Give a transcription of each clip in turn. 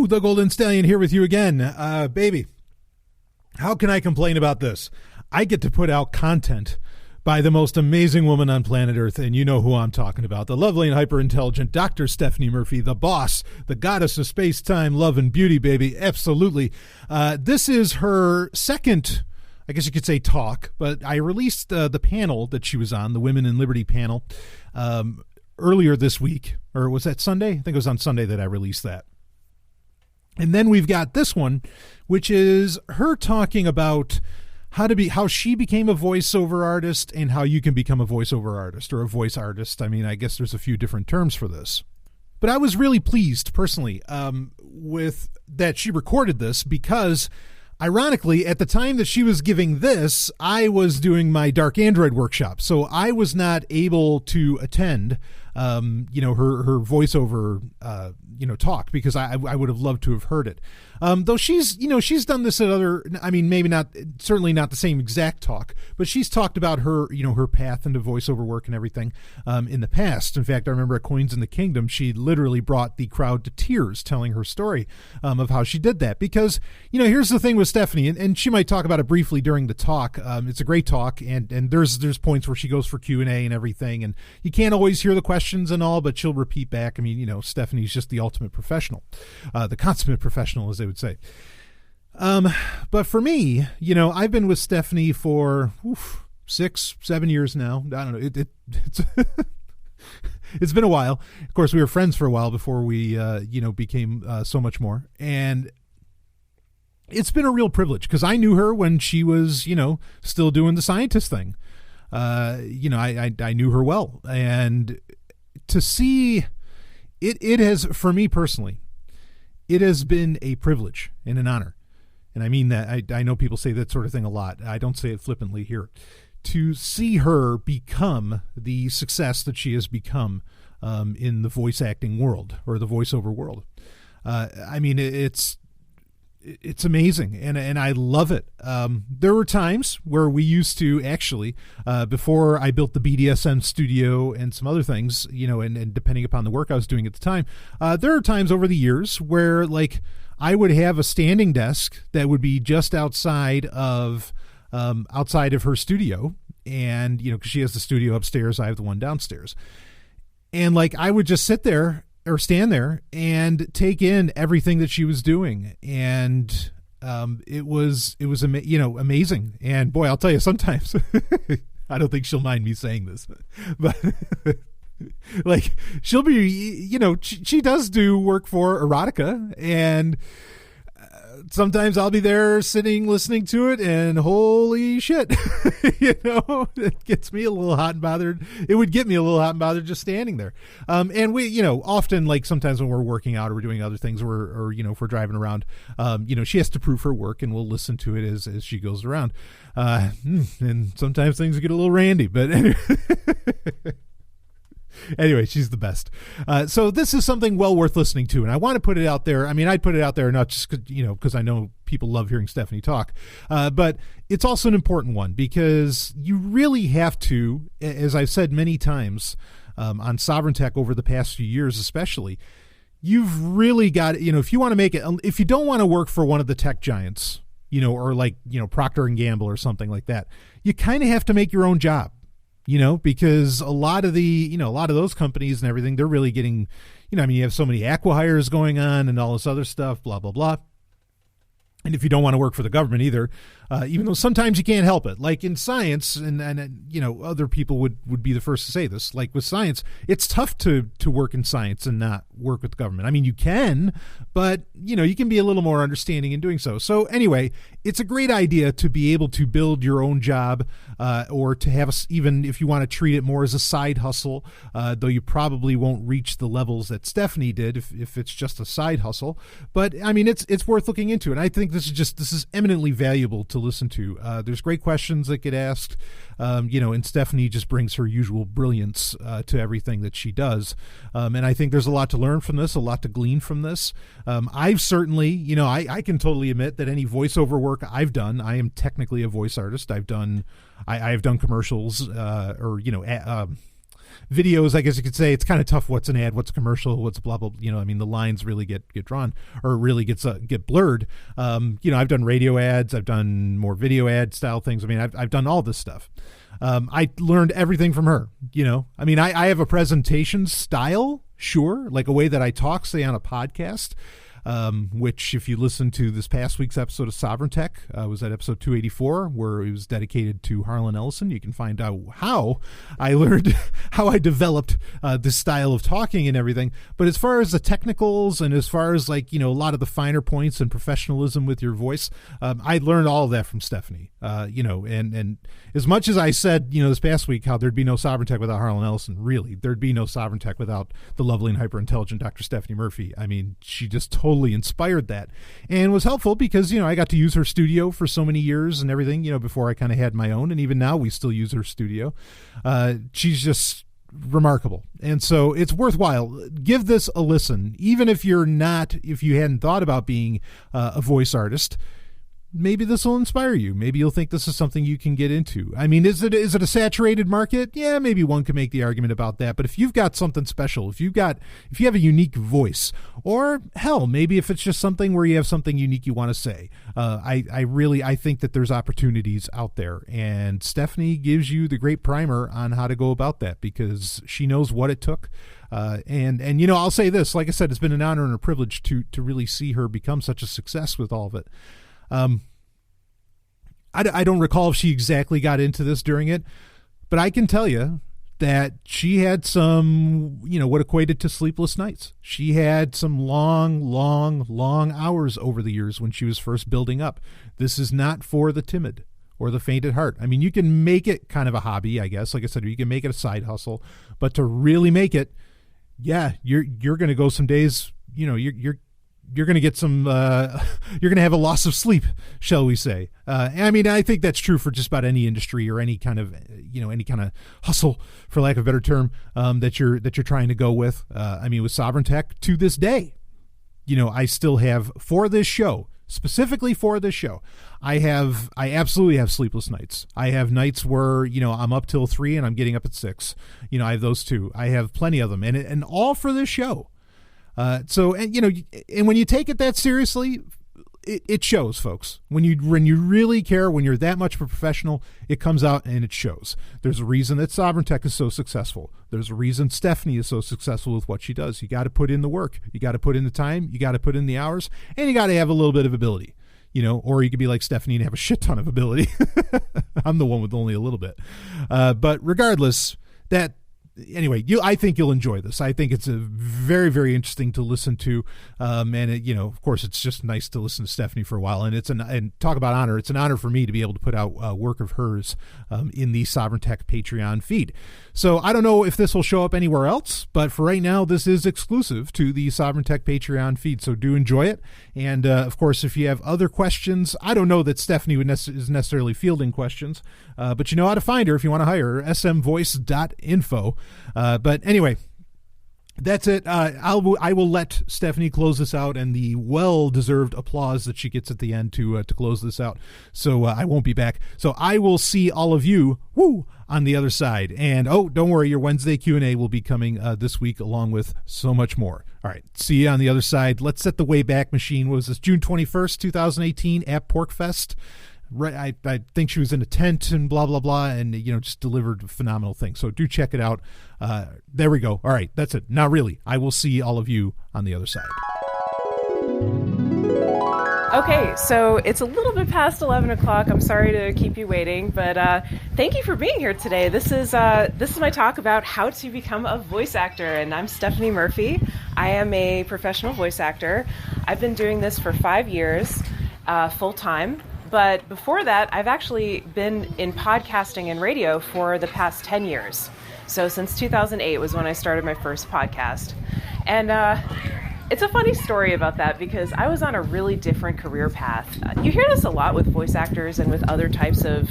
Woo, the Golden Stallion here with you again. Baby, how can I complain about this? I get to put out content by the most amazing woman on planet Earth, and you know who I'm talking about. The lovely and hyper-intelligent Dr. Stephanie Murphy, the boss, the goddess of space-time, love, and beauty, baby. Absolutely. This is her second, I guess you could say, talk, but I released the panel that she was on, the Women in Liberty panel, earlier this week. Or was that Sunday? I think it was on Sunday that I released that. And then we've got this one, which is her talking about how she became a voiceover artist and how you can become a voiceover artist or a voice artist. I mean, I guess there's a few different terms for this. But I was really pleased personally with that she recorded this because, ironically, at the time that she was giving this, I was doing my Dark Android workshop. So I was not able to attend her voiceover talk because I would have loved to have heard it. Though she's done this at other, I mean, maybe not, certainly not the same exact talk, but she's talked about her, her path into voiceover work and everything in the past. In fact, I remember at Coins in the Kingdom, she literally brought the crowd to tears telling her story of how she did that. Because, here's the thing with Stephanie, and she might talk about it briefly during the talk. It's a great talk, and there's points where she goes for Q&A and everything, and you can't always hear the questions and all, but she'll repeat back. I mean, Stephanie's just the ultimate professional, the consummate professional, as they would say. But for me, I've been with Stephanie for 6-7 years now. I don't know. It's it's been a while. Of course, we were friends for a while before we, became so much more. And it's been a real privilege because I knew her when she was, still doing the scientist thing. I knew her well, and to see it has, for me personally, it has been a privilege and an honor. And I mean that. I know people say that sort of thing a lot. I don't say it flippantly here. To see her become the success that she has become in the voice acting world or the voiceover world. I mean, it's amazing, and I love it. There were times where we used to actually, before I built the BDSM studio and some other things, and depending upon the work I was doing at the time, there are times over the years where, like, I would have a standing desk that would be just outside of her studio, and because she has the studio upstairs, I have the one downstairs, and like I would just sit there or stand there and take in everything that she was doing. And it was amazing. And boy, I'll tell you, sometimes I don't think she'll mind me saying this, but like she'll be, she does do work for erotica, and sometimes I'll be there sitting, listening to it, and holy shit, it gets me a little hot and bothered. It would get me a little hot and bothered just standing there. And we, often, like sometimes when we're working out or we're doing other things, or if we're driving around, she has to proof her work, and we'll listen to it as she goes around. And sometimes things get a little randy, but anyway. Anyway, she's the best. So this is something well worth listening to, and I want to put it out there. I mean, I'd put it out there not just because I know people love hearing Stephanie talk, but it's also an important one because you really have to, as I've said many times on Sovryn Tech over the past few years especially, you've really got, if you want to make it, if you don't want to work for one of the tech giants, or like, Procter & Gamble or something like that, you kind of have to make your own job. Because a lot of those companies and everything, they're really getting, you have so many acqui-hires going on and all this other stuff, blah, blah, blah. And if you don't want to work for the government either, even though sometimes you can't help it, like in science, and other people would be the first to say this, like with science, it's tough to work in science and not work with the government. I mean, you can, but, you can be a little more understanding in doing so. So anyway, it's a great idea to be able to build your own job, or to have, even if you want to treat it more as a side hustle, though you probably won't reach the levels that Stephanie did if it's just a side hustle. But I mean, it's worth looking into. And I think this is eminently valuable to listen to. There's great questions that get asked, and Stephanie just brings her usual brilliance to everything that she does. And I think there's a lot to learn from this, a lot to glean from this. I've certainly, I can totally admit that any voiceover work I've done, I am technically a voice artist. I have done commercials, videos, I guess you could say, it's kind of tough. What's an ad? What's a commercial? What's blah, blah, I mean, the lines really get drawn, or really get blurred. I've done radio ads. I've done more video ad style things. I mean, I've done all this stuff. I learned everything from her, I mean, I have a presentation style, sure, like a way that I talk, say, on a podcast, which if you listen to this past week's episode of Sovryn Tech, was at episode 284, where it was dedicated to Harlan Ellison. You can find out how I learned, how I developed this style of talking and everything. But as far as the technicals and as far as a lot of the finer points and professionalism with your voice, I learned all of that from Stephanie. And as much as I said, this past week, how there'd be no Sovryn Tech without Harlan Ellison, really, there'd be no Sovryn Tech without the lovely and hyper-intelligent Dr. Stephanie Murphy. I mean, she just totally inspired that and was helpful because, I got to use her studio for so many years and everything, before I kind of had my own. And even now we still use her studio. She's just remarkable. And so it's worthwhile. Give this a listen. Even if if you hadn't thought about being a voice artist, maybe this will inspire you. Maybe you'll think this is something you can get into. I mean, is it a saturated market? Yeah, maybe one could make the argument about that. But if you've got something special, if you have a unique voice, or hell, maybe if it's just something where you have something unique you want to say, I think that there's opportunities out there. And Stephanie gives you the great primer on how to go about that because she knows what it took. And I'll say this, like I said, it's been an honor and a privilege to really see her become such a success with all of it. I don't recall if she exactly got into this during it, but I can tell you that she had some, what equated to sleepless nights. She had some long hours over the years when she was first building up. This is not for the timid or the faint at heart. I mean, you can make it kind of a hobby, I guess. Like I said, you can make it a side hustle, but to really make it, yeah, you're going to go some days, you're going to get some, you're going to have a loss of sleep, shall we say. I mean, I think that's true for just about any industry or any kind of, any kind of hustle, for lack of a better term, that you're trying to go with. I mean, with Sovryn Tech to this day, I still have specifically for this show, I absolutely have sleepless nights. I have nights where, I'm up till 3 and I'm getting up at 6. I have those too. I have plenty of them and all for this show. And when you take it that seriously, it shows, folks. When you really care, when you're that much of a professional, it comes out and it shows. There's a reason that Sovryn Tech is so successful. There's a reason Stephanie is so successful with what she does. You got to put in the work. You got to put in the time. You got to put in the hours, and you got to have a little bit of ability. Or you could be like Stephanie and have a shit ton of ability. I'm the one with only a little bit. But regardless, anyway, I think you'll enjoy this. I think it's a very, very interesting to listen to. And of course, it's just nice to listen to Stephanie for a while. And talk about honor. It's an honor for me to be able to put out work of hers in the Sovryn Tech Patreon feed. So I don't know if this will show up anywhere else, but for right now, this is exclusive to the Sovryn Tech Patreon feed. So do enjoy it. And of course, if you have other questions, I don't know that Stephanie is necessarily fielding questions, but you know how to find her if you want to hire her, smvoice.info. But anyway, that's it. I will let Stephanie close this out and the well-deserved applause that she gets at the end to close this out. So I won't be back. So I will see all of you on the other side. And don't worry, your Wednesday Q&A will be coming this week along with so much more. All right, see you on the other side. Let's set the Wayback Machine. What was this, June 21st, 2018 at PorcFest? Right, I think she was in a tent and blah, blah, blah, and, just delivered a phenomenal thing. So do check it out. There we go. All right, that's it. Now, really, I will see all of you on the other side. Okay, so it's a little bit past 11 o'clock. I'm sorry to keep you waiting, but thank you for being here today. This is my talk about how to become a voice actor, and I'm Stephanie Murphy. I am a professional voice actor. I've been doing this for 5 years, full-time. But before that, I've actually been in podcasting and radio for the past 10 years. So since 2008 was when I started my first podcast. And it's a funny story about that because I was on a really different career path. You hear this a lot with voice actors and with other types of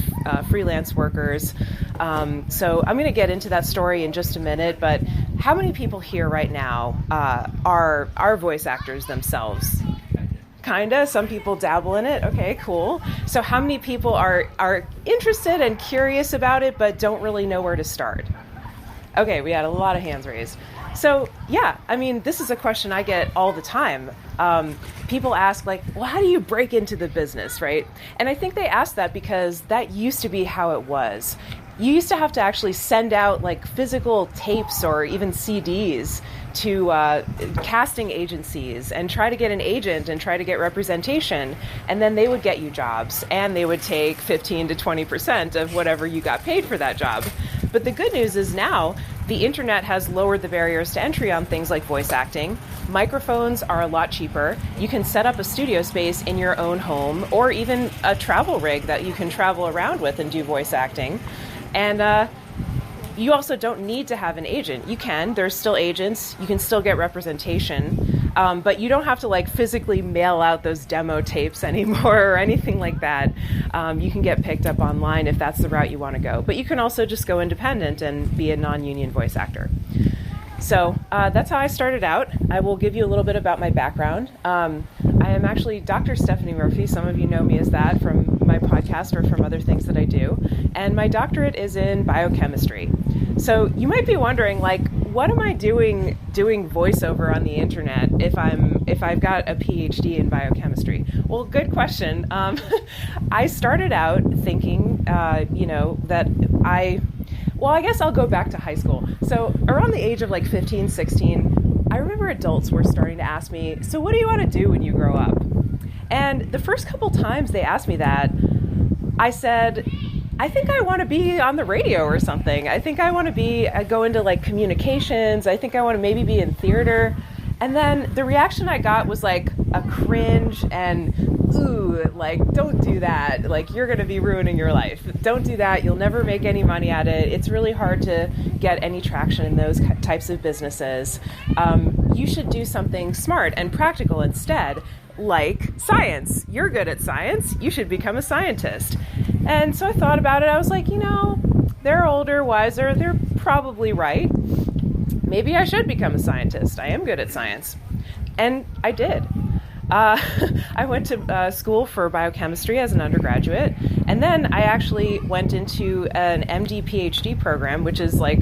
freelance workers. So I'm going to get into that story in just a minute. But how many people here right now are voice actors themselves? Kinda. Some people dabble in it. Okay, cool. So how many people are interested and curious about it but don't really know where to start? Okay, we had a lot of hands raised. So, yeah, I mean, this is a question I get all the time. People ask, like, well, how do you break into the business, right? And I think they ask that because that used to be how it was. You used to have to actually send out, like, physical tapes or even CDs to casting agencies and try to get an agent and try to get representation, and then they would get you jobs, and they would take 15 to 20% of whatever you got paid for that job. But the good news is now the internet has lowered the barriers to entry on things like voice acting. Microphones are a lot cheaper. You can set up a studio space in your own home or even a travel rig that you can travel around with and do voice acting. And you also don't need to have an agent. You can. There's still agents. You can still get representation. But you don't have to like physically mail out those demo tapes anymore or anything like that. You can get picked up online if that's the route you want to go. But you can also just go independent and be a non-union voice actor. So that's how I started out. I will give you a little bit about my background. I am actually Dr. Stephanie Murphy. Some of you know me as that from my podcast or from other things that I do. And my doctorate is in biochemistry. So you might be wondering, like, what am I doing voiceover on the internet if I've got a PhD in biochemistry? Well, good question. I started out thinking, that I guess I'll go back to high school. So around the age of like 15, 16, I remember adults were starting to ask me, so what do you want to do when you grow up? And the first couple times they asked me that, I said, I think I want to be on the radio or something. I think I want to go into like communications. I think I want to maybe be in theater. And then the reaction I got was like a cringe and, ooh, like, don't do that. Like, you're going to be ruining your life. Don't do that. You'll never make any money at it. It's really hard to get any traction in those types of businesses. You should do something smart and practical instead, like science. You're good at science. You should become a scientist. And so I thought about it. I was like, they're older, wiser. They're probably right. Maybe I should become a scientist. I am good at science. And I did. I went to school for biochemistry as an undergraduate. And then I actually went into an MD PhD program, which is like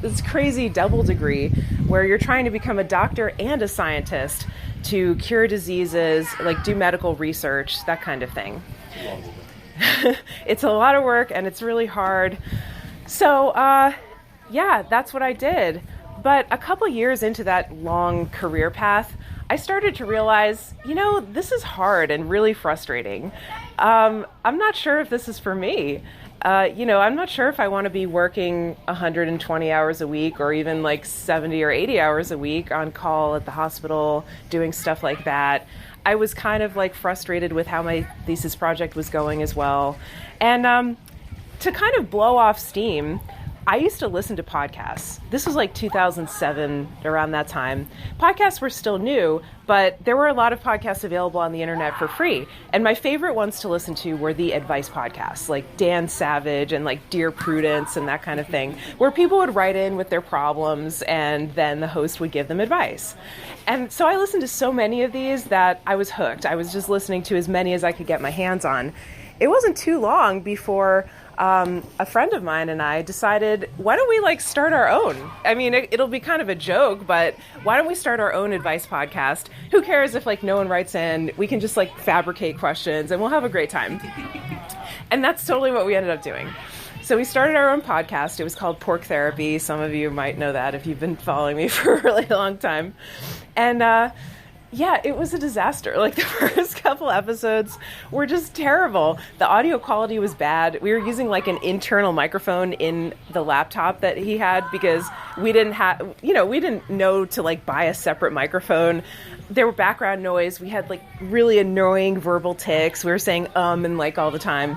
this crazy double degree where you're trying to become a doctor and a scientist to cure diseases, like do medical research, that kind of thing. It's a lot of work and it's really hard. So, that's what I did. But a couple years into that long career path, I started to realize, this is hard and really frustrating. I'm not sure if this is for me. I'm not sure if I want to be working 120 hours a week or even like 70 or 80 hours a week on call at the hospital, doing stuff like that. I was kind of like frustrated with how my thesis project was going as well. And to kind of blow off steam, I used to listen to podcasts. This was like 2007, around that time. Podcasts were still new, but there were a lot of podcasts available on the internet for free. And my favorite ones to listen to were the advice podcasts, like Dan Savage and like Dear Prudence and that kind of thing, where people would write in with their problems and then the host would give them advice. And so I listened to so many of these that I was hooked. I was just listening to as many as I could get my hands on. It wasn't too long before a friend of mine and I decided, why don't we like start our own? I mean, it'll be kind of a joke, but why don't we start our own advice podcast? Who cares if like no one writes in? We can just like fabricate questions and we'll have a great time. And that's totally what we ended up doing. So we started our own podcast. It was called Porc Therapy. Some of you might know that if you've been following me for a really long time. And it was a disaster. Like the first couple episodes were just terrible. The audio quality was bad. We were using like an internal microphone in the laptop that he had because we didn't know to like buy a separate microphone. There were background noise. We had like really annoying verbal tics. We were saying and like all the time.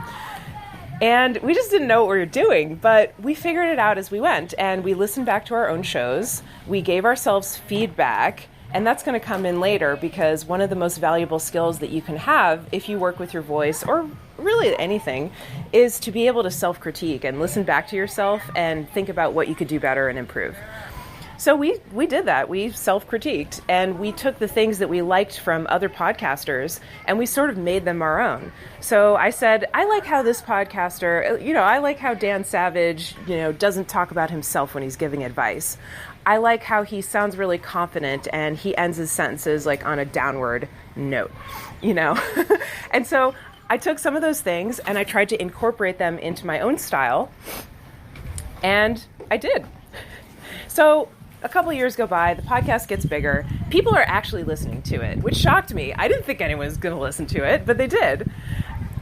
And we just didn't know what we were doing, but we figured it out as we went. And we listened back to our own shows. We gave ourselves feedback. And that's going to come in later because one of the most valuable skills that you can have if you work with your voice or really anything is to be able to self-critique and listen back to yourself and think about what you could do better and improve. So we did that. We self-critiqued, and we took the things that we liked from other podcasters and we sort of made them our own. So I said, I like how this podcaster, I like how Dan Savage, doesn't talk about himself when he's giving advice. I like how he sounds really confident and he ends his sentences like on a downward note, And so I took some of those things and I tried to incorporate them into my own style, and I did. So a couple of years go by, the podcast gets bigger. People are actually listening to it, which shocked me. I didn't think anyone was going to listen to it, but they did.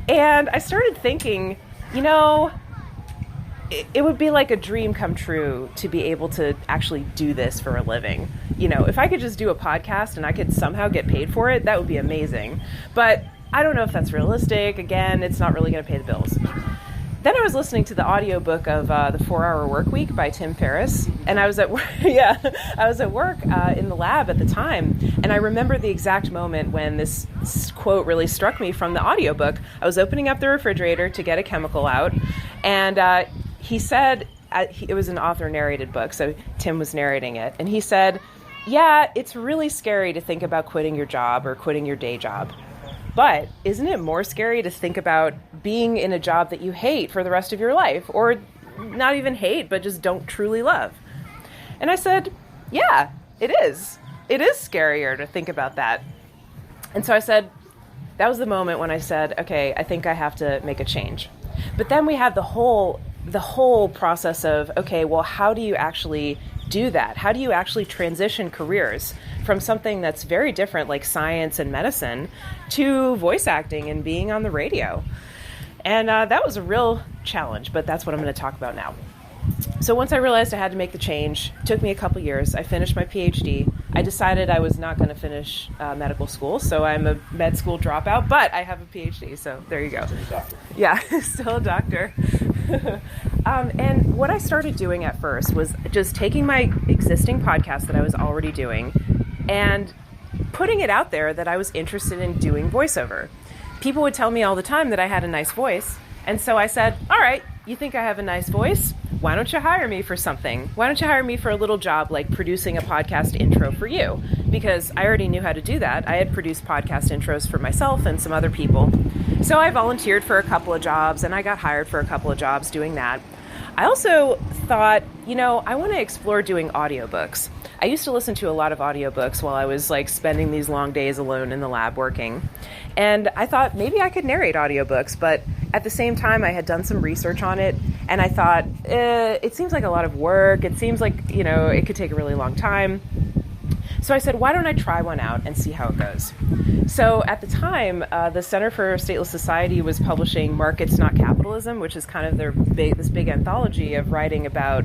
And I started thinking, it would be like a dream come true to be able to actually do this for a living. If I could just do a podcast and I could somehow get paid for it, that would be amazing. But I don't know if that's realistic. Again, it's not really going to pay the bills. Then I was listening to the audiobook of The 4-Hour Workweek by Tim Ferriss, and I was at work, in the lab at the time, and I remember the exact moment when this quote really struck me from the audiobook. I was opening up the refrigerator to get a chemical out, and he said, it was an author-narrated book, so Tim was narrating it, and he said, yeah, it's really scary to think about quitting your job or quitting your day job. But isn't it more scary to think about being in a job that you hate for the rest of your life, or not even hate, but just don't truly love? And I said, yeah, it is. It is scarier to think about that. And so I said, that was the moment when I said, okay, I think I have to make a change. But then we have the whole process of, okay, well, how do you actually do that? How do you actually transition careers from something that's very different, like science and medicine, to voice acting and being on the radio? And that was a real challenge, but that's what I'm going to talk about now. So once I realized I had to make the change, it took me a couple years. I finished my PhD. I decided I was not going to finish medical school, so I'm a med school dropout, but I have a PhD, so there you go. Yeah, still a doctor. And what I started doing at first was just taking my existing podcast that I was already doing and putting it out there that I was interested in doing voiceover. People would tell me all the time that I had a nice voice, and so I said, all right, you think I have a nice voice? Why don't you hire me for something? Why don't you hire me for a little job like producing a podcast intro for you? Because I already knew how to do that. I had produced podcast intros for myself and some other people. So I volunteered for a couple of jobs and I got hired for a couple of jobs doing that. I also thought, I want to explore doing audiobooks. I used to listen to a lot of audiobooks while I was like spending these long days alone in the lab working. And I thought maybe I could narrate audiobooks, but at the same time I had done some research on it and I thought, it seems like a lot of work. It seems like, it could take a really long time. So I said, why don't I try one out and see how it goes? So at the time, the Center for Stateless Society was publishing Markets Not Capitalism, which is kind of this big anthology of writing about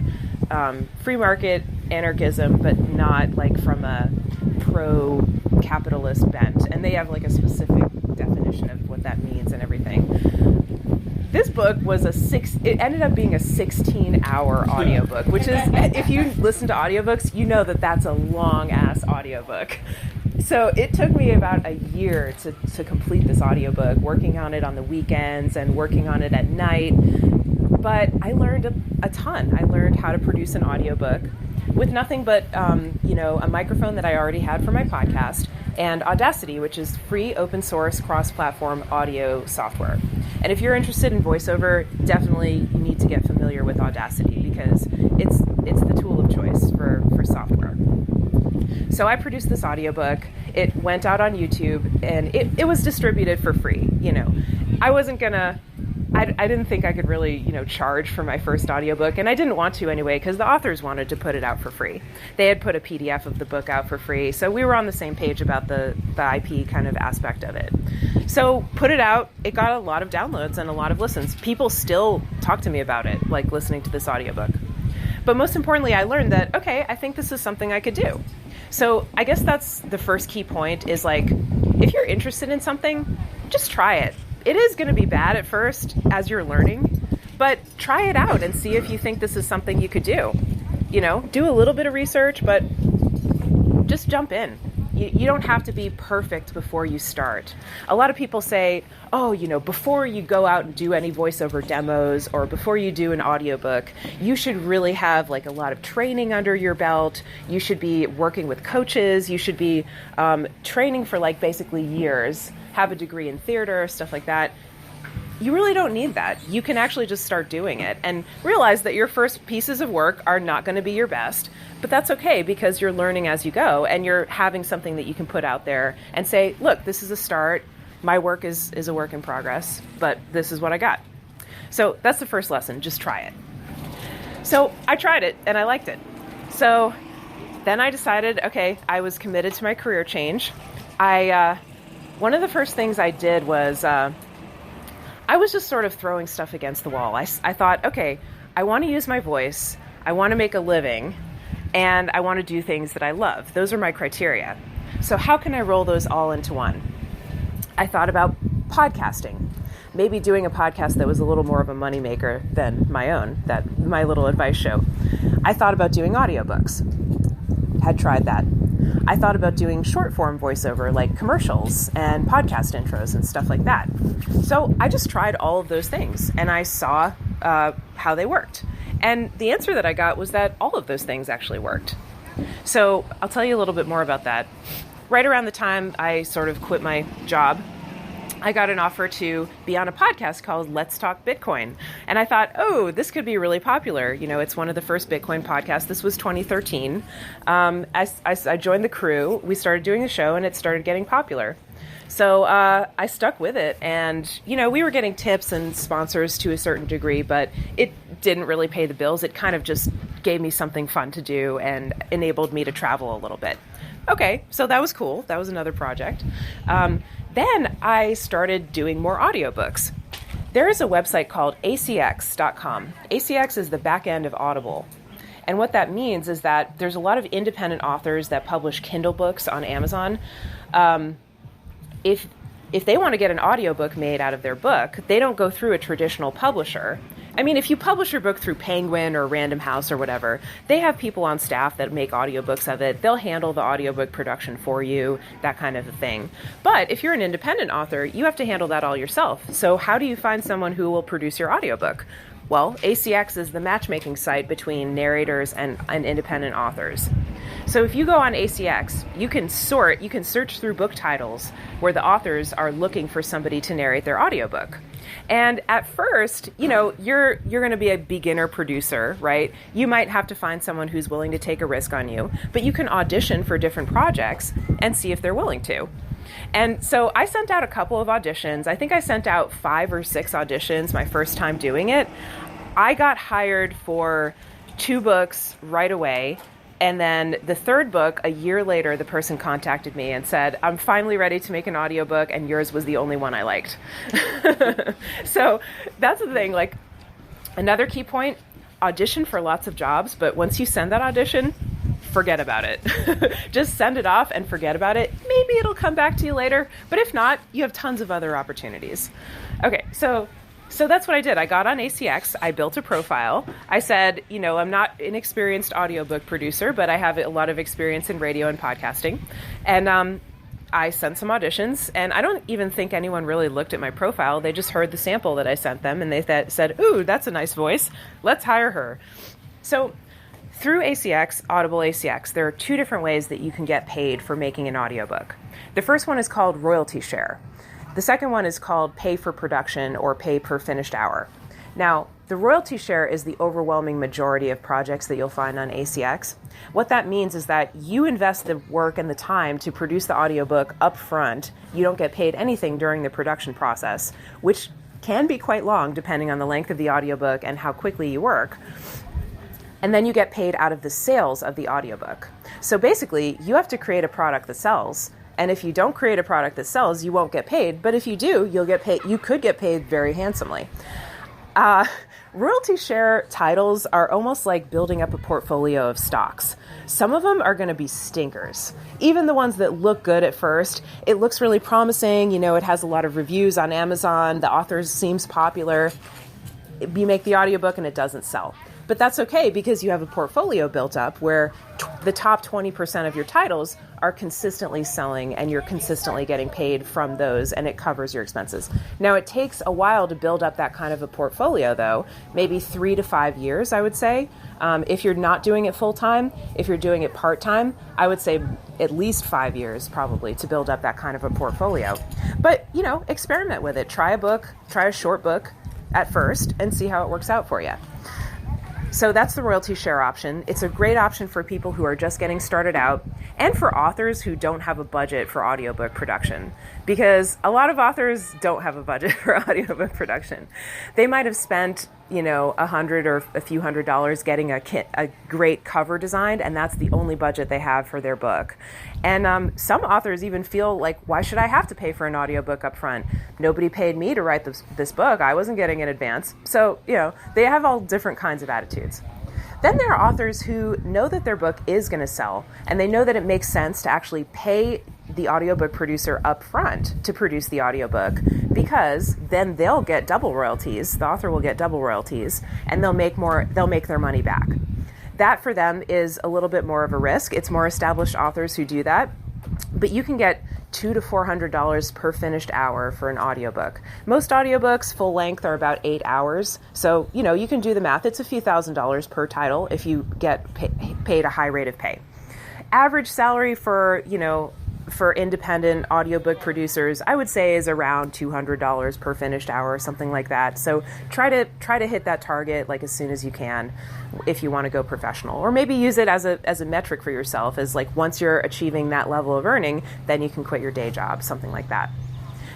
free market anarchism, but not like from a pro-capitalist bent. And they have like a specific definition of what that means and everything. This book was it ended up being a 16-hour audiobook, which is, if you listen to audiobooks, you know that that's a long-ass audiobook. So it took me about a year to complete this audiobook, working on it on the weekends and working on it at night. But I learned a ton. I learned how to produce an audiobook with nothing but, a microphone that I already had for my podcast, and Audacity, which is free, open source, cross-platform audio software. And if you're interested in voiceover, definitely you need to get familiar with Audacity because it's the tool of choice for software. So I produced this audiobook. It went out on YouTube, and it was distributed for free. I wasn't gonna. I didn't think I could really, charge for my first audiobook, and I didn't want to anyway because the authors wanted to put it out for free. They had put a PDF of the book out for free, so we were on the same page about the IP kind of aspect of it. So put it out. It got a lot of downloads and a lot of listens. People still talk to me about it, like listening to this audiobook. But most importantly, I learned that, okay, I think this is something I could do. So I guess that's the first key point is like, if you're interested in something, just try it. It is going to be bad at first as you're learning, but try it out and see if you think this is something you could do. Do a little bit of research, but just jump in. You don't have to be perfect before you start. A lot of people say, oh, before you go out and do any voiceover demos or before you do an audiobook, you should really have like a lot of training under your belt. You should be working with coaches. You should be training for like basically years, have a degree in theater, stuff like that. You really don't need that. You can actually just start doing it and realize that your first pieces of work are not going to be your best, but that's okay because you're learning as you go and you're having something that you can put out there and say, look, this is a start. My work is a work in progress, but this is what I got. So that's the first lesson. Just try it. So I tried it and I liked it. So then I decided, okay, I was committed to my career change. One of the first things I did was, I was just sort of throwing stuff against the wall. I thought, okay, I want to use my voice, I want to make a living, and I want to do things that I love. Those are my criteria. So how can I roll those all into one? I thought about podcasting, maybe doing a podcast that was a little more of a moneymaker than my own, my little advice show. I thought about doing audiobooks, had tried that. I thought about doing short form voiceover like commercials and podcast intros and stuff like that. So I just tried all of those things and I saw how they worked. And the answer that I got was that all of those things actually worked. So I'll tell you a little bit more about that. Right around the time I sort of quit my job, I got an offer to be on a podcast called Let's Talk Bitcoin. And I thought, oh, this could be really popular. It's one of the first Bitcoin podcasts. This was 2013. As I joined the crew, we started doing the show and it started getting popular. So I stuck with it. And, we were getting tips and sponsors to a certain degree, but it didn't really pay the bills. It kind of just gave me something fun to do and enabled me to travel a little bit. Okay, so that was cool. That was another project. Then I started doing more audiobooks. There is a website called acx.com. ACX is the back end of Audible. And what that means is that there's a lot of independent authors that publish Kindle books on Amazon. If they want to get an audiobook made out of their book, they don't go through a traditional publisher. I mean, if you publish your book through Penguin or Random House or whatever, they have people on staff that make audiobooks of it. They'll handle the audiobook production for you, that kind of a thing. But if you're an independent author, you have to handle that all yourself. So how do you find someone who will produce your audiobook? Well, ACX is the matchmaking site between narrators and independent authors. So if you go on ACX, you can search through book titles where the authors are looking for somebody to narrate their audiobook. And at first, you're going to be a beginner producer, right? You might have to find someone who's willing to take a risk on you, but you can audition for different projects and see if they're willing to. And so I sent out a couple of auditions. I think I sent out 5 or 6 auditions my first time doing it. I got hired for 2 books right away. And then the 3rd book, a year later, the person contacted me and said, I'm finally ready to make an audiobook, and yours was the only one I liked. So that's the thing. Like, another key point, audition for lots of jobs, but once you send that audition, forget about it. Just send it off and forget about it. Maybe it'll come back to you later, but if not, you have tons of other opportunities. Okay, so that's what I did. I got on ACX. I built a profile. I said, I'm not an experienced audiobook producer, but I have a lot of experience in radio and podcasting. And I sent some auditions, and I don't even think anyone really looked at my profile. They just heard the sample that I sent them, and they said, ooh, that's a nice voice. Let's hire her. So through ACX, Audible ACX, there are 2 different ways that you can get paid for making an audiobook. The first one is called royalty share. The second one is called pay for production or pay per finished hour. Now, the royalty share is the overwhelming majority of projects that you'll find on ACX. What that means is that you invest the work and the time to produce the audiobook up front. You don't get paid anything during the production process, which can be quite long depending on the length of the audiobook and how quickly you work. And then you get paid out of the sales of the audiobook. So basically, you have to create a product that sells. And if you don't create a product that sells, you won't get paid. But if you do, you'll get paid. You could get paid very handsomely. Royalty share titles are almost like building up a portfolio of stocks. Some of them are going to be stinkers. Even the ones that look good at first, it looks really promising. It has a lot of reviews on Amazon. The author seems popular. You make the audiobook and it doesn't sell. But that's okay because you have a portfolio built up where the top 20% of your titles are consistently selling and you're consistently getting paid from those, and it covers your expenses. Now, it takes a while to build up that kind of a portfolio, though, maybe 3 to 5 years, I would say. If you're not doing it full time, if you're doing it part time, I would say at least 5 years probably to build up that kind of a portfolio. But, experiment with it. Try a book, try a short book at first and see how it works out for you. So that's the royalty share option. It's a great option for people who are just getting started out and for authors who don't have a budget for audiobook production, because a lot of authors don't have a budget for audiobook production. They might have spent, $100 or a few $100s getting a great cover designed, and that's the only budget they have for their book. And some authors even feel like, why should I have to pay for an audiobook up front? Nobody paid me to write this book. I wasn't getting an advance. So, they have all different kinds of attitudes. Then there are authors who know that their book is going to sell, and they know that it makes sense to actually pay the audiobook producer up front to produce the audiobook, because then they'll get double royalties. The author will get double royalties, and they'll make their money back. That for them is a little bit more of a risk. It's more established authors who do that, but you can get $200 to $400 per finished hour for an audiobook. Most audiobooks, full length, are about 8 hours. So, you can do the math. It's a few $1,000s per title if you get paid a high rate of pay. Average salary for independent audiobook producers, I would say, is around $200 per finished hour or something like that. So try to hit that target like as soon as you can if you want to go professional, or maybe use it as a metric for yourself, as like once you're achieving that level of earning, then you can quit your day job, something like that.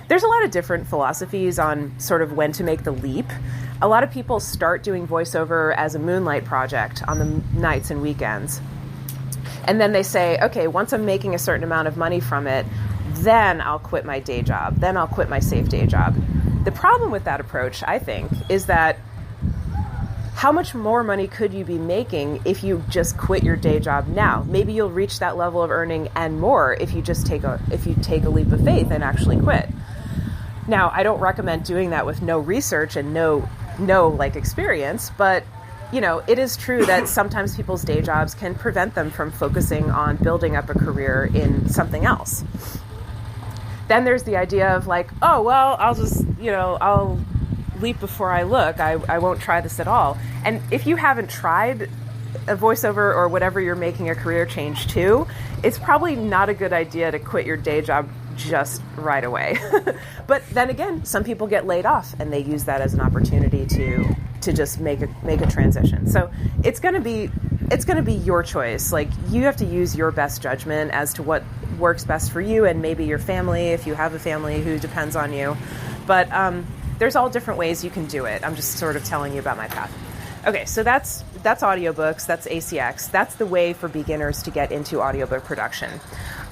There's a lot of different philosophies on sort of when to make the leap. A lot of people start doing voiceover as a moonlight project on the nights and weekends. And then they say, okay, once I'm making a certain amount of money from it, then I'll quit my day job. Then I'll quit my safe day job. The problem with that approach, I think, is that how much more money could you be making if you just quit your day job now? Maybe you'll reach that level of earning and more if you just take a leap of faith and actually quit. Now, I don't recommend doing that with no research and no experience, but it is true that sometimes people's day jobs can prevent them from focusing on building up a career in something else. Then there's the idea of like, oh, well, I'll just, I'll leap before I look. I won't try this at all. And if you haven't tried a voiceover or whatever you're making a career change to, it's probably not a good idea to quit your day job just right away. But then again, some people get laid off and they use that as an opportunity to just make a transition. So it's going to be your choice. Like, you have to use your best judgment as to what works best for you and maybe your family, if you have a family who depends on you. But there's all different ways you can do it. I'm just sort of telling you about my path. Okay, so that's audiobooks, that's ACX. That's the way for beginners to get into audiobook production.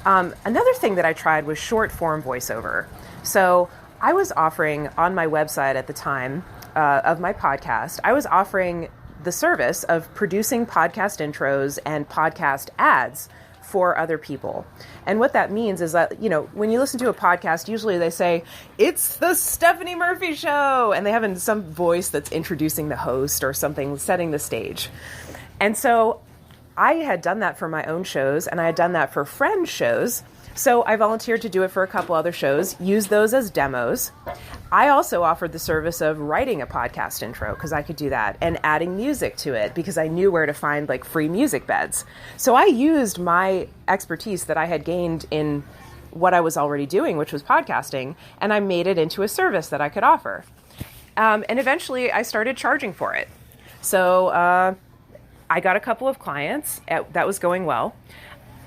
Another thing that I tried was short form voiceover. So I was offering on my website at the time of my podcast, I was offering the service of producing podcast intros and podcast ads for other people. And what that means is that, when you listen to a podcast, usually they say, it's the Stephanie Murphy Show, and they have some voice that's introducing the host or something, setting the stage. And so I had done that for my own shows, and I had done that for friend shows. So I volunteered to do it for a couple other shows, use those as demos. I also offered the service of writing a podcast intro, because I could do that, and adding music to it because I knew where to find like free music beds. So I used my expertise that I had gained in what I was already doing, which was podcasting, and I made it into a service that I could offer. And eventually I started charging for it. So I got a couple of clients. That was going well.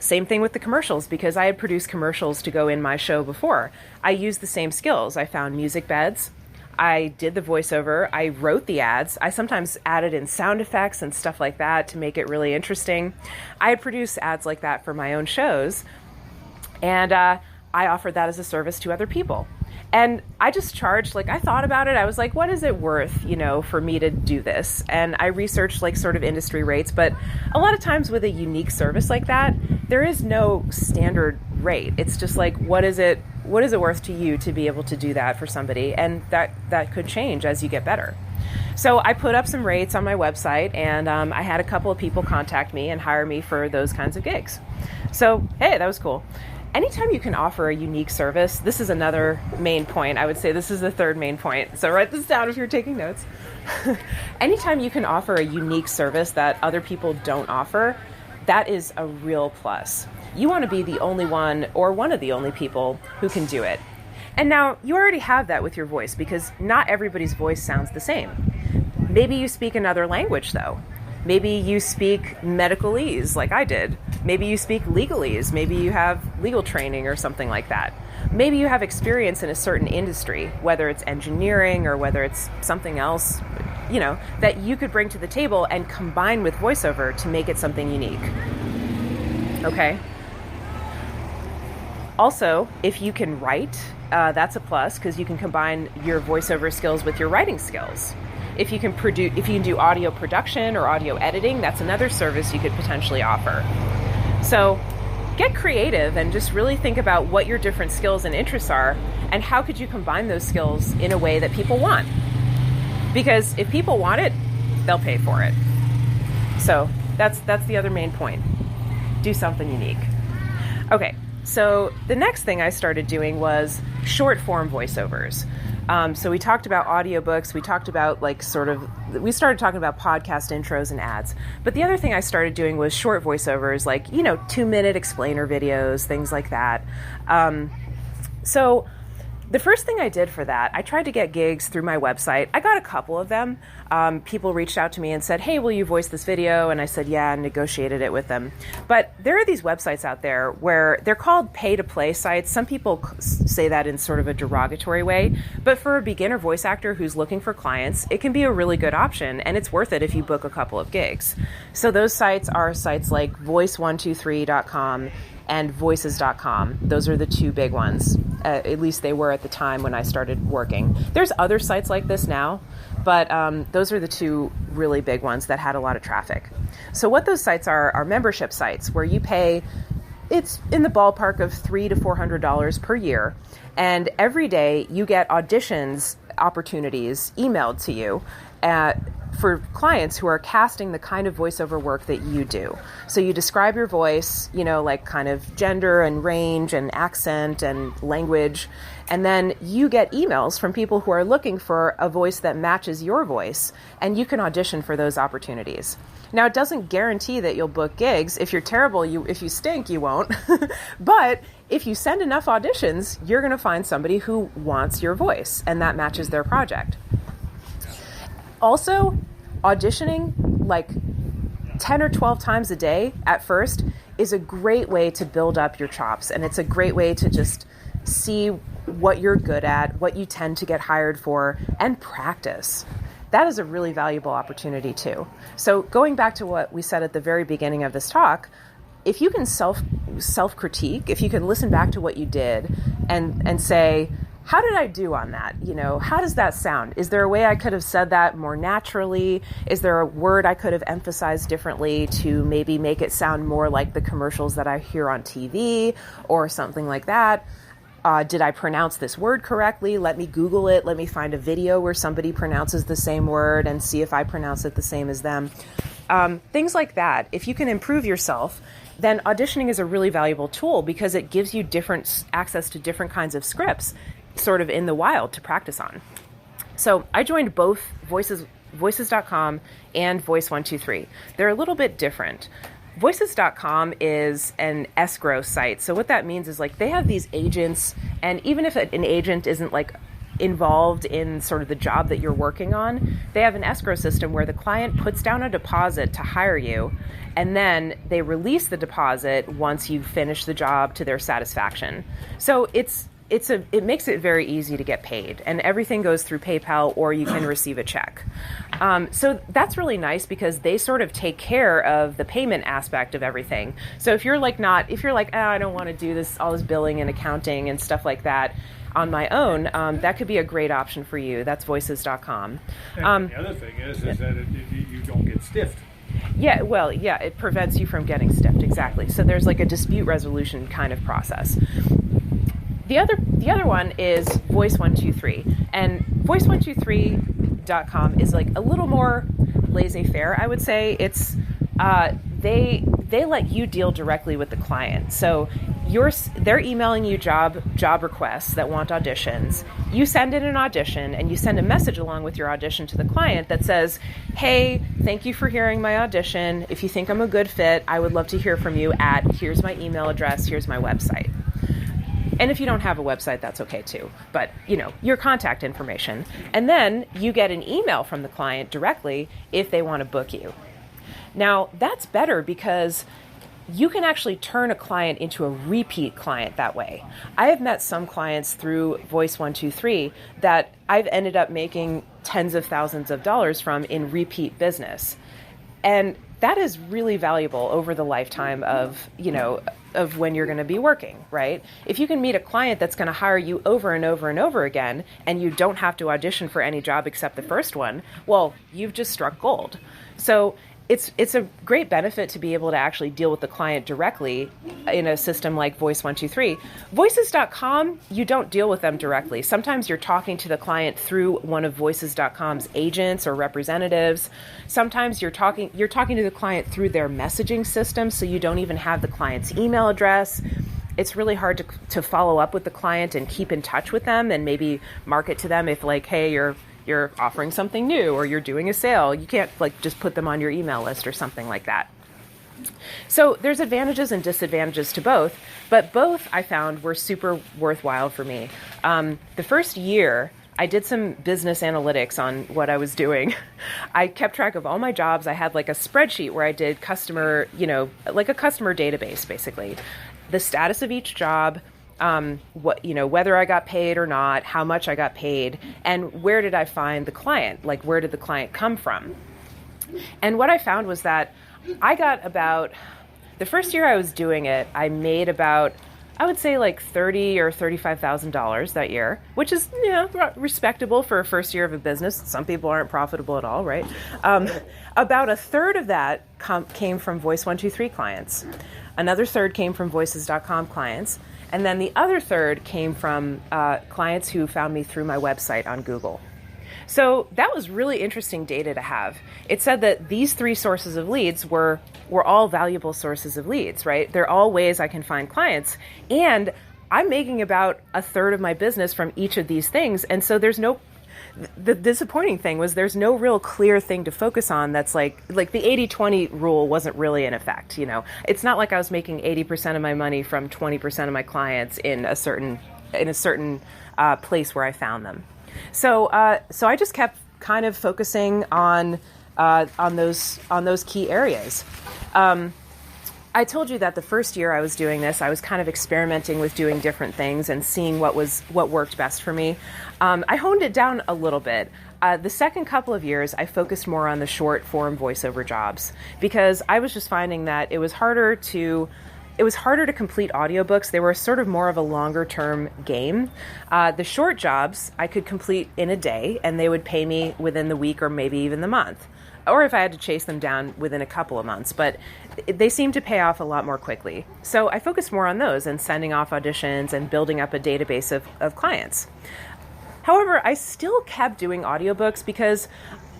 Same thing with the commercials, because I had produced commercials to go in my show before. I used the same skills. I found music beds. I did the voiceover. I wrote the ads. I sometimes added in sound effects and stuff like that to make it really interesting. I had produced ads like that for my own shows, and I offered that as a service to other people. And I just charged, I thought about it. I was like, what is it worth, for me to do this? And I researched sort of industry rates, but a lot of times with a unique service like that, there is no standard rate. It's just what is it worth to you to be able to do that for somebody? And that could change as you get better. So I put up some rates on my website, and I had a couple of people contact me and hire me for those kinds of gigs. So, hey, that was cool. Anytime you can offer a unique service, this is another main point. I would say this is the third main point. So write this down if you're taking notes. Anytime you can offer a unique service that other people don't offer, that is a real plus. You want to be the only one or one of the only people who can do it. And now you already have that with your voice because not everybody's voice sounds the same. Maybe you speak another language though. Maybe you speak medicalese like I did. Maybe you speak legalese. Maybe you have legal training or something like that. Maybe you have experience in a certain industry, whether it's engineering or whether it's something else, that you could bring to the table and combine with voiceover to make it something unique. Okay? Also, if you can write, that's a plus because you can combine your voiceover skills with your writing skills. If you can do audio production or audio editing, that's another service you could potentially offer. So get creative and just really think about what your different skills and interests are and how could you combine those skills in a way that people want. Because if people want it, they'll pay for it. So that's the other main point. Do something unique. Okay, so the next thing I started doing was short form voiceovers. So we talked about audiobooks, we talked about we started talking about podcast intros and ads. But the other thing I started doing was short voiceovers, 2-minute explainer videos, things like that. So the first thing I did for that, I tried to get gigs through my website. I got a couple of them. People reached out to me and said, hey, will you voice this video? And I said, yeah, and negotiated it with them. But there are these websites out there where they're called pay-to-play sites. Some people say that in sort of a derogatory way. But for a beginner voice actor who's looking for clients, it can be a really good option. And it's worth it if you book a couple of gigs. So those sites are sites like voice123.com and voices.com. Those are the two big ones. At least they were at the time when I started working. There's other sites like this now, but those are the two really big ones that had a lot of traffic. So what those sites are membership sites where you pay, it's in the ballpark of $300 to $400 per year. And every day you get auditions opportunities emailed to you for clients who are casting the kind of voiceover work that you do. So you describe your voice, kind of gender and range and accent and language. And then you get emails from people who are looking for a voice that matches your voice. And you can audition for those opportunities. Now, it doesn't guarantee that you'll book gigs. If you're terrible, if you stink, you won't. But if you send enough auditions, you're going to find somebody who wants your voice and that matches their project. Also, auditioning 10 or 12 times a day at first is a great way to build up your chops. And it's a great way to just see what you're good at, what you tend to get hired for, and practice. That is a really valuable opportunity too. So going back to what we said at the very beginning of this talk, if you can self-critique, if you can listen back to what you did and say, how did I do on that? How does that sound? Is there a way I could have said that more naturally? Is there a word I could have emphasized differently to maybe make it sound more like the commercials that I hear on TV or something like that? Did I pronounce this word correctly? Let me Google it. Let me find a video where somebody pronounces the same word and see if I pronounce it the same as them. Things like that. If you can improve yourself, then auditioning is a really valuable tool because it gives you different access to different kinds of scripts sort of in the wild to practice on. So I joined both voices.com and Voice123. They're a little bit different. Voices.com is an escrow site. So what that means is they have these agents, and even if an agent isn't involved in sort of the job that you're working on, they have an escrow system where the client puts down a deposit to hire you, and then they release the deposit once you finish the job to their satisfaction. So it makes it very easy to get paid, and everything goes through PayPal or you can receive a check. So that's really nice because they sort of take care of the payment aspect of everything. So if you're I don't want to do all this billing and accounting and stuff like that on my own, that could be a great option for you. That's voices.com. And the other thing is that you don't get stiffed. Yeah, well, yeah, it prevents you from getting stiffed, exactly. So there's a dispute resolution kind of process. The other one is Voice123, and Voice123, voice.com is like a little more laissez-faire, I would say. It's they let you deal directly with the client. So they're emailing you job requests that want auditions. You send in an audition and you send a message along with your audition to the client that says, hey, thank you for hearing my audition. If you think I'm a good fit, I would love to hear from you here's my email address, here's my website. And if you don't have a website, that's okay too. But, your contact information. And then you get an email from the client directly if they want to book you. Now, that's better because you can actually turn a client into a repeat client that way. I have met some clients through Voice 123 that I've ended up making tens of thousands of dollars from in repeat business. And that is really valuable over the lifetime of when you're going to be working, right? If you can meet a client that's going to hire you over and over and over again, and you don't have to audition for any job except the first one, well, you've just struck gold. So it's a great benefit to be able to actually deal with the client directly in a system like Voice 123. Voices.com, you don't deal with them directly. Sometimes you're talking to the client through one of Voices.com's agents or representatives. Sometimes you're talking to the client through their messaging system, so you don't even have the client's email address. It's really hard to follow up with the client and keep in touch with them and maybe market to them if like, hey, you're offering something new or you're doing a sale. You can't just put them on your email list or something like that. So there's advantages and disadvantages to both, but both I found were super worthwhile for me. The first year, I did some business analytics on what I was doing. I kept track of all my jobs. I had like a spreadsheet where I did customer, like a customer database, basically. The status of each job, whether I got paid or not, how much I got paid, and where did I find the client? Like, where did the client come from? And what I found was that I got the first year I was doing it, I made about, I would say like $30,000 or $35,000 that year, which is, respectable for a first year of a business. Some people aren't profitable at all, right? About a third of that came from Voice 123 clients. Another third came from Voices.com clients. And then the other third came from clients who found me through my website on Google. So that was really interesting data to have. It said that these three sources of leads were all valuable sources of leads, right? They're all ways I can find clients. And I'm making about a third of my business from each of these things. And so the disappointing thing was there's no real clear thing to focus on that's like the 80-20 rule wasn't really in effect, It's not like I was making 80% of my money from 20% of my clients in a certain place where I found them. So I just kept kind of focusing on those key areas. I told you that the first year I was doing this, I was kind of experimenting with doing different things and seeing what worked best for me. I honed it down a little bit. The second couple of years, I focused more on the short form voiceover jobs because I was just finding that it was harder to complete audiobooks. They were sort of more of a longer term game. The short jobs I could complete in a day and they would pay me within the week or maybe even the month. Or if I had to chase them down within a couple of months, but they seem to pay off a lot more quickly. So I focused more on those and sending off auditions and building up a database of clients. However, I still kept doing audiobooks because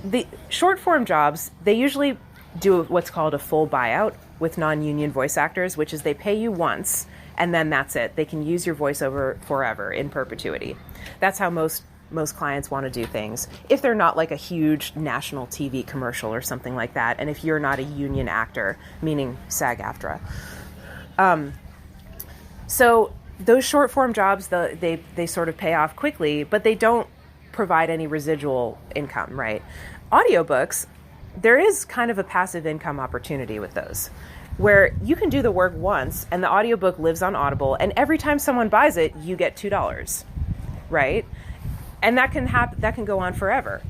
the short form jobs, they usually do what's called a full buyout with non-union voice actors, which is they pay you once and then that's it. They can use your voiceover forever in perpetuity. That's how most clients want to do things if they're not like a huge national TV commercial or something like that, and if you're not a union actor, meaning SAG-AFTRA. So those short form jobs, they sort of pay off quickly, but they don't provide any residual income, right? Audiobooks, there is kind of a passive income opportunity with those, where you can do the work once and the audiobook lives on Audible, and every time someone buys it, you get $2, right? And that can go on forever.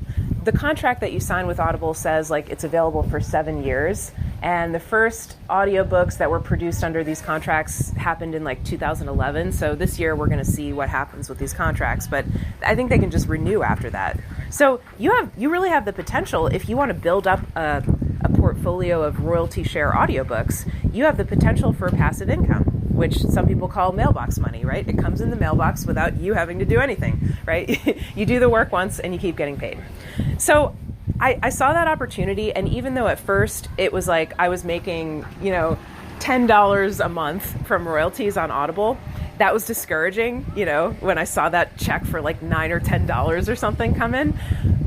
The contract that you sign with Audible says like it's available for 7 years. And the first audiobooks that were produced under these contracts happened in like 2011. So this year we're going to see what happens with these contracts. But I think they can just renew after that. So you really have the potential, if you want to build up a portfolio of royalty share audiobooks, you have the potential for passive income. which some people call mailbox money, right? It comes in the mailbox without you having to do anything, right? You do the work once and you keep getting paid. So I saw that opportunity, and even though at first it was like I was making, $10 a month from royalties on Audible, that was discouraging, when I saw that check for like $9 or $10 or something come in.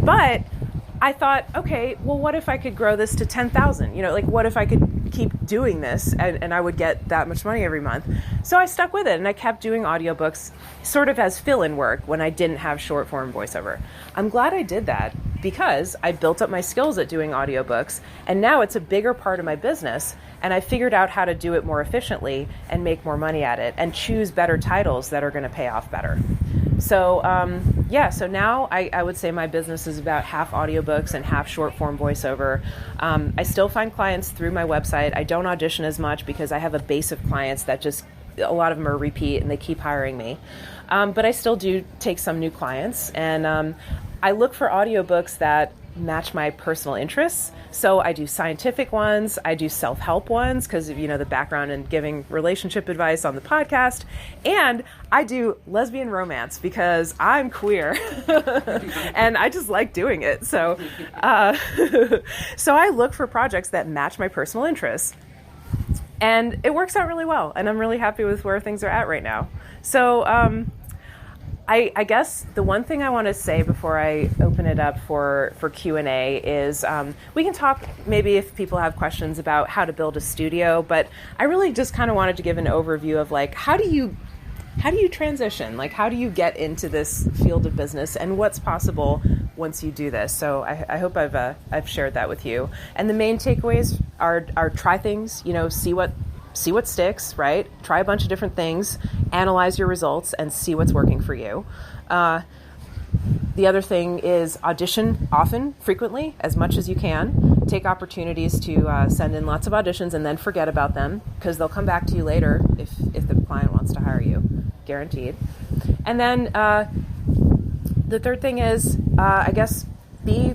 But I thought, okay, well, what if I could grow this to 10,000? What if I could keep doing this and I would get that much money every month? So I stuck with it, and I kept doing audiobooks sort of as fill-in work when I didn't have short form voiceover. I'm glad I did that because I built up my skills at doing audiobooks, and now it's a bigger part of my business, and I figured out how to do it more efficiently and make more money at it and choose better titles that are going to pay off better. So, so now I would say my business is about half audiobooks and half short form voiceover. I still find clients through my website. I don't audition as much because I have a base of clients that just, a lot of them are repeat and they keep hiring me. But I still do take some new clients, and I look for audiobooks that match my personal interests. So I do scientific ones, I do self-help ones because of, the background in giving relationship advice on the podcast, and I do lesbian romance because I'm queer and I just like doing it. So, so I look for projects that match my personal interests, and it works out really well, and I'm really happy with where things are at right now. So, I guess the one thing I want to say before I open it up for Q&A is we can talk maybe if people have questions about how to build a studio, but I really just kind of wanted to give an overview of like, how do you transition? Like, how do you get into this field of business and what's possible once you do this? So I hope I've shared that with you. And the main takeaways are try things, see what sticks, right? Try a bunch of different things, analyze your results, and see what's working for you. The other thing is audition often, frequently, as much as you can. Take opportunities to send in lots of auditions and then forget about them, because they'll come back to you later if the client wants to hire you, guaranteed. And then the third thing is, I guess, be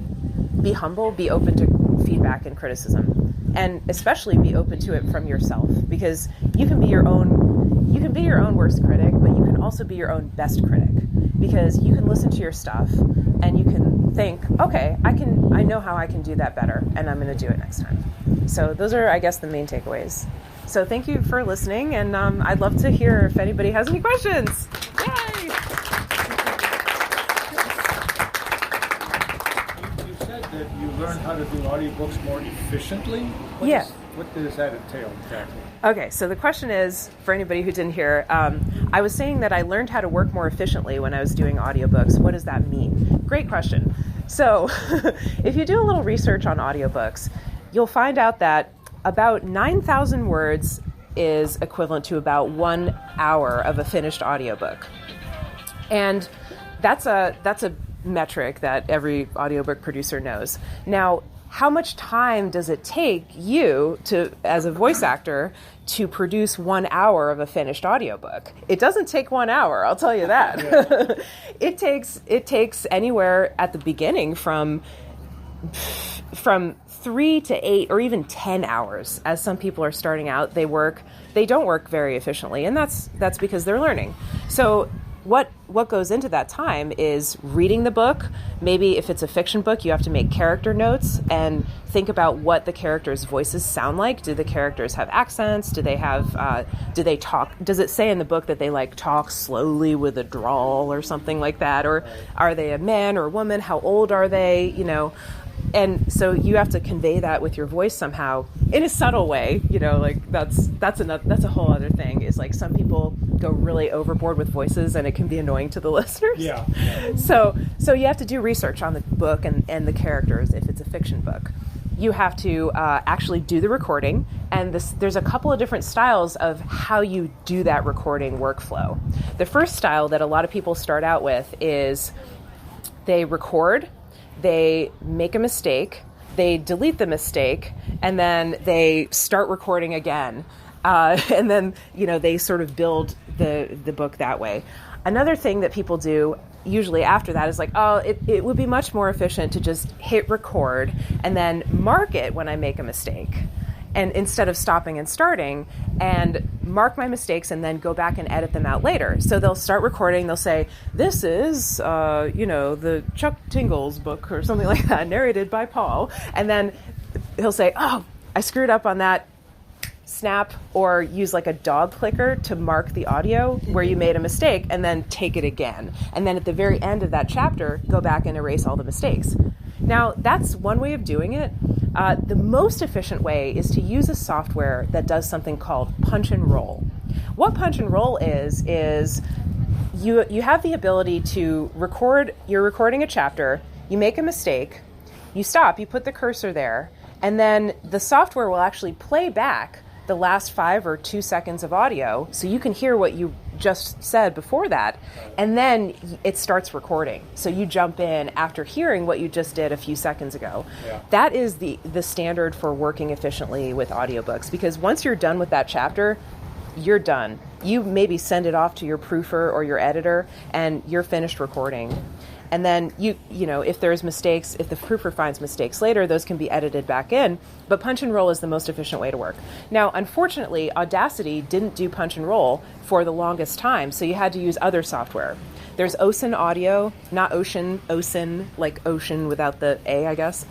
humble, be open to feedback and criticism. And especially be open to it from yourself, because you can be your own worst critic, but you can also be your own best critic, because you can listen to your stuff and you can think, okay, I know how I can do that better, and I'm going to do it next time. So those are, I guess, the main takeaways. So thank you for listening, and I'd love to hear if anybody has any questions. Yay! That you learn how to do audiobooks more efficiently? What does that entail exactly? Okay, so the question is, for anybody who didn't hear, I was saying that I learned how to work more efficiently when I was doing audiobooks. What does that mean? Great question. So if you do a little research on audiobooks, you'll find out that about 9,000 words is equivalent to about 1 hour of a finished audiobook. And that's a metric that every audiobook producer knows. Now, how much time does it take you to, as a voice actor, to produce 1 hour of a finished audiobook? It doesn't take 1 hour, I'll tell you that. Yeah. It takes anywhere at the beginning from 3 to 8 or even 10 hours. As some people are starting out, they don't work very efficiently, and that's because they're learning. So what goes into that time is reading the book. Maybe if it's a fiction book, you have to make character notes and think about what the characters' voices sound like. Do the characters have accents? Do they talk? Does it say in the book that they talk slowly with a drawl or something like that? Or are they a man or a woman? How old are they? And so you have to convey that with your voice somehow in a subtle way, that's a whole other thing. Is some people go really overboard with voices and it can be annoying to the listeners. Yeah. So you have to do research on the book and the characters if it's a fiction book. You have to actually do the recording, and there's a couple of different styles of how you do that recording workflow. The first style that a lot of people start out with is they record, they make a mistake, they delete the mistake, and then they start recording again. And then, they sort of build the book that way. Another thing that people do usually after that is it would be much more efficient to just hit record and then mark it when I make a mistake. and instead of stopping and starting and mark my mistakes and then go back and edit them out later. So they'll start recording, they'll say, this is, the Chuck Tingle's book or something like that, narrated by Paul. And then he'll say, oh, I screwed up on that, snap, or use like a dog clicker to mark the audio where you made a mistake and then take it again. And then at the very end of that chapter, go back and erase all the mistakes. Now, that's one way of doing it. The most efficient way is to use a software that does something called punch and roll. What punch and roll is you have the ability to record, you're recording a chapter, you make a mistake, you stop, you put the cursor there, and then the software will actually play back the last 5 or 2 seconds of audio so you can hear what you just said before that, and then it starts recording. So you jump in after hearing what you just did a few seconds ago. Yeah. That is the standard for working efficiently with audiobooks, because once you're done with that chapter, you're done. You maybe send it off to your proofer or your editor and you're finished recording. And then if there's mistakes, if the proofer finds mistakes later, those can be edited back in. But punch and roll is the most efficient way to work. Now, unfortunately, Audacity didn't do punch and roll for the longest time, so you had to use other software. There's Ocean Audio, not Ocean, like ocean without the A, I guess.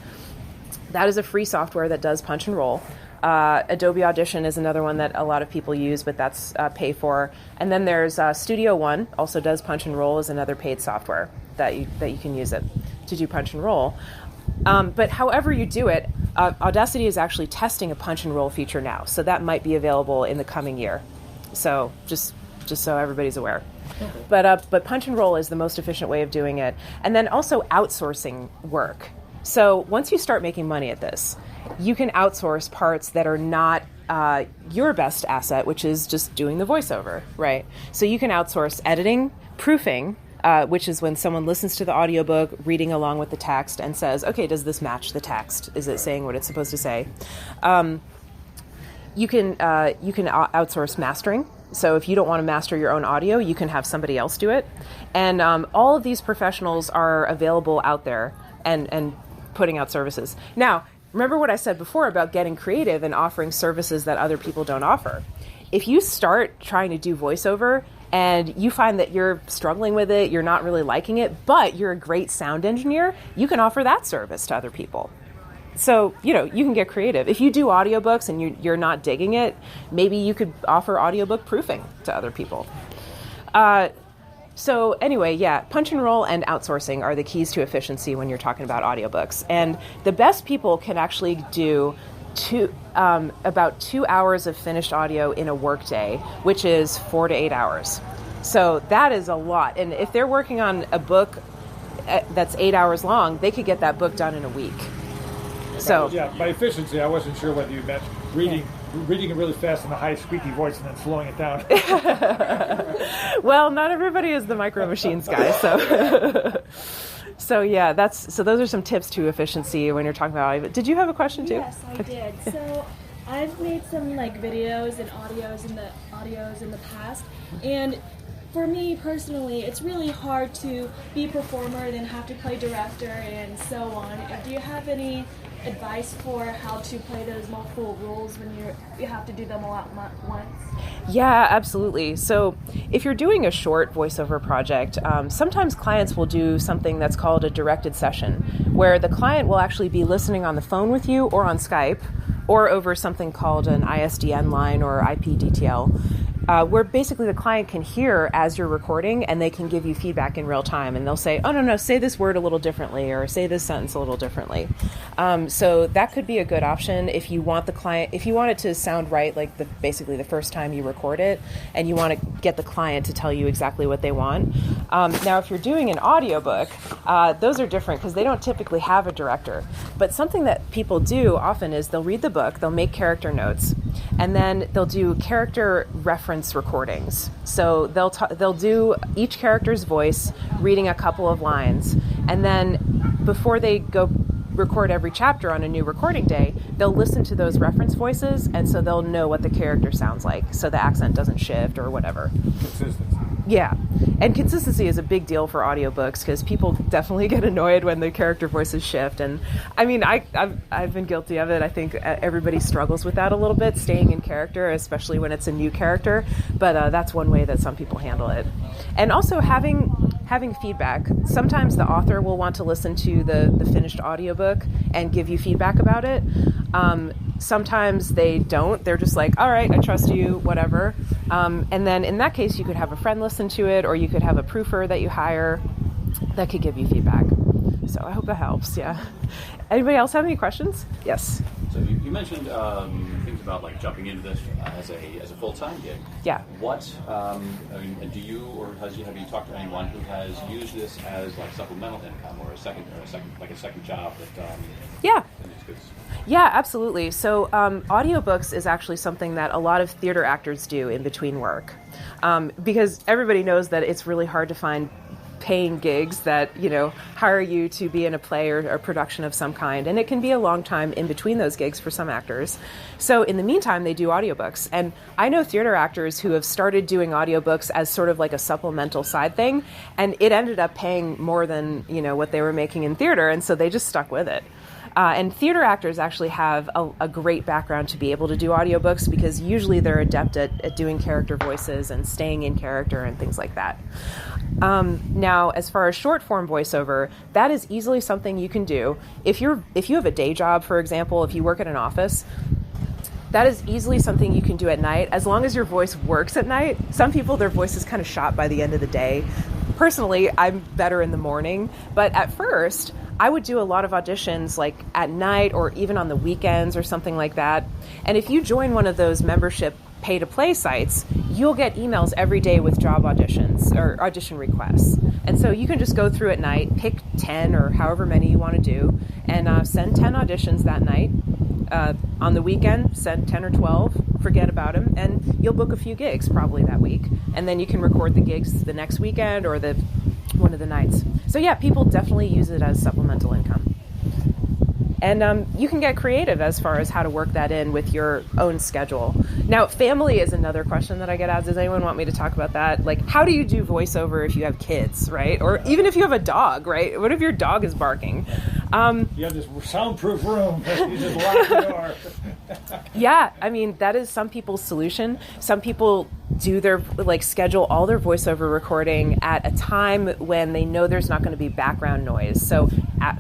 That is a free software that does punch and roll. Adobe Audition is another one that a lot of people use, but that's pay for. And then there's Studio One, also does punch and roll, is another paid software that you can use it to do punch and roll. But however you do it, Audacity is actually testing a punch and roll feature now, so that might be available in the coming year. So just so everybody's aware. Okay. But punch and roll is the most efficient way of doing it. And then also outsourcing work. So once you start making money at this, you can outsource parts that are not your best asset, which is just doing the voiceover, right? So you can outsource editing, proofing, which is when someone listens to the audiobook, reading along with the text, and says, okay, does this match the text? Is it saying what it's supposed to say? You can outsource mastering. So if you don't want to master your own audio, you can have somebody else do it. And all of these professionals are available out there and putting out services. Now, remember what I said before about getting creative and offering services that other people don't offer. If you start trying to do voiceover and you find that you're struggling with it, you're not really liking it, but you're a great sound engineer, you can offer that service to other people. So, you can get creative. If you do audiobooks and you're not digging it, maybe you could offer audiobook proofing to other people. So anyway, punch and roll and outsourcing are the keys to efficiency when you're talking about audiobooks. And the best people can actually do about 2 hours of finished audio in a workday, which is 4 to 8 hours. So that is a lot. And if they're working on a book that's 8 hours long, they could get that book done in a week. So by efficiency, I wasn't sure whether you meant reading it really fast in a high squeaky voice and then slowing it down. Well, not everybody is the Micro Machines guy, so. So those are some tips to efficiency when you're talking about audio. Did you have a question too? Yes, I did. So I've made some videos and audios in the past, and for me personally, it's really hard to be a performer and then have to play director and so on. Do you have any advice for how to play those multiple roles when you have to do them all at once? Yeah, absolutely. So if you're doing a short voiceover project, sometimes clients will do something that's called a directed session, where the client will actually be listening on the phone with you or on Skype or over something called an ISDN line or IPDTL. Where basically the client can hear as you're recording and they can give you feedback in real time, and they'll say, oh, no, say this word a little differently or say this sentence a little differently. So that could be a good option if you want it to sound right, like basically the first time you record it, and you want to get the client to tell you exactly what they want. Now, if you're doing an audiobook, those are different because they don't typically have a director. But something that people do often is they'll read the book, they'll make character notes, and then they'll do character reference recordings. So they'll do each character's voice reading a couple of lines, and then before they go record every chapter on a new recording day, they'll listen to those reference voices, and so they'll know what the character sounds like, so the accent doesn't shift or whatever. Consistency. Yeah. And consistency is a big deal for audiobooks because people definitely get annoyed when the character voices shift. And I mean, I've been guilty of it. I think everybody struggles with that a little bit, staying in character, especially when it's a new character. But that's one way that some people handle it. And also having feedback. Sometimes the author will want to listen to the finished audiobook and give you feedback about it. Sometimes they don't. They're just like, all right, I trust you, whatever. And then in that case, you could have a friend listen to it, or you could have a proofer that you hire that could give you feedback. So I hope that helps. Yeah. Anybody else have any questions? Yes. So you mentioned things about like jumping into this as a full-time gig. Yeah. What I mean, do you or have you talked to anyone who has used this as like supplemental income or a second job that? Yeah. Yeah, absolutely. So audiobooks is actually something that a lot of theater actors do in between work, because everybody knows that it's really hard to find paying gigs that, hire you to be in a play or a production of some kind. And it can be a long time in between those gigs for some actors. So in the meantime, they do audiobooks. And I know theater actors who have started doing audiobooks as sort of like a supplemental side thing. And it ended up paying more than, what they were making in theater. And so they just stuck with it. And theater actors actually have a great background to be able to do audiobooks because usually they're adept at doing character voices and staying in character and things like that. Now, as far as short form voiceover, that is easily something you can do. If you have a day job, for example, if you work at an office, that is easily something you can do at night, as long as your voice works at night. Some people, their voice is kind of shot by the end of the day. Personally, I'm better in the morning, but at first, I would do a lot of auditions like at night or even on the weekends or something like that. And if you join one of those membership pay-to-play sites, you'll get emails every day with job auditions or audition requests. And so you can just go through at night, pick 10 or however many you want to do, and send 10 auditions that night. On the weekend, send 10 or 12, forget about them, and you'll book a few gigs probably that week. And then you can record the gigs the next weekend or one of the nights. So yeah, people definitely use it as supplemental income. And you can get creative as far as how to work that in with your own schedule. Now, family is another question that I get asked. Does anyone want me to talk about that? Like, how do you do voiceover if you have kids, right? Or even if you have a dog, right? What if your dog is barking? You have this soundproof room. You just lock the door. Yeah, I mean, that is some people's solution. Some people do schedule all their voiceover recording at a time when they know there's not going to be background noise. So,